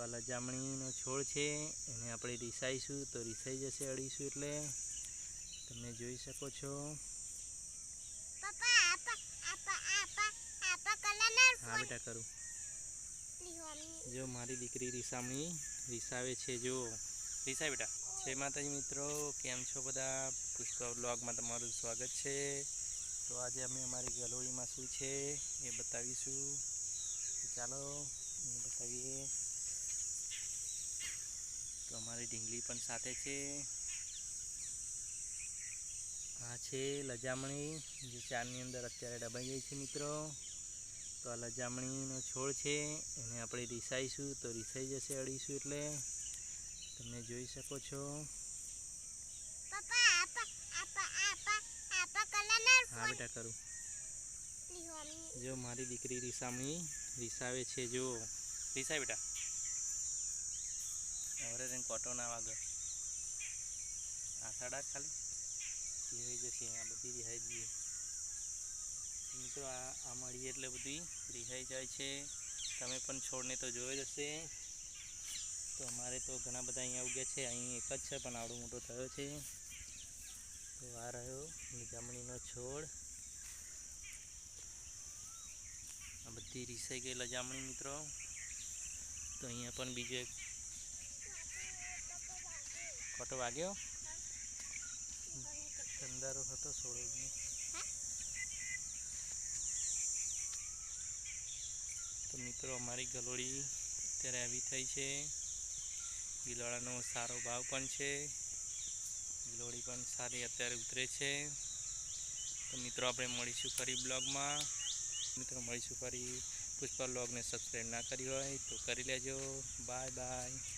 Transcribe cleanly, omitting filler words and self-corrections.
આ લજામણીનો છોડ છે, એને આપણે રીસાઈશું તો રીસાઈ જશે, અડીશું એટલે તમે જોઈ શકો છો। હા બેટા કરું। જો મારી દીકરી રીસામણી રીસાવે છે, જો રીસાય બેટા। જય માતાજી મિત્રો, કેમ છો બધા? પુષ્પા વ્લોગમાં તમારું સ્વાગત છે। તો આજે અમે અમારી ગલોળીમાં શું છે એ બતાવીશું, ચાલો એ બતાવીએ। તો અમારી ઢીંગલી પણ સાથે છે। આ છે લજામણી, જે ચારની અંદર અત્યારે ડબાઈ ગઈ છે મિત્રો। તો આ લજામણીનો છોડ છે, એને આપણે રીસાઈશું તો રીસાઈ જશે, અડીશું એટલે તમે જોઈ શકો છો। હા બેટા કરું। જો મારી દીકરી રીસામણી રીસાવે છે, જો રીસાય બેટા। હવે તેને કોટો ના વાગે, આથાડા ખાલી રિહાઈ જશે, આ બધી રિહાઈ દઈએ મિત્રો। આ મળીએ એટલે બધી રિહાઈ જાય છે। તમે પણ છોડને તો જોયો જ હશે। તો અમારે તો ઘણા બધા અહીંયા ઉગ્યા છે, અહીં એક જ છે પણ આવડો મોટો થયો છે। તો આ રહ્યો લજામણીનો છોડ, આ બધી રીસાઈ ગઈ લજામણી મિત્રો। તો અહીંયા પણ બીજો એક કોટો વાગ્યો, અંધારો હતો છોડને। તો મિત્રો અમારી ગલોળી અત્યારે આવી થઈ છે। ગિલોળાનો સારો ભાવ પણ છે, ગિલોળી પણ સારી અત્યારે ઉતરે છે। તો મિત્રો આપણે મળીશું ફરી બ્લોગમાં। મિત્રો મળીશું ફરી। પુષ્પા બ્લોગને સબસ્ક્રાઈબ ના કરી હોય તો કરી લેજો। Bye bye.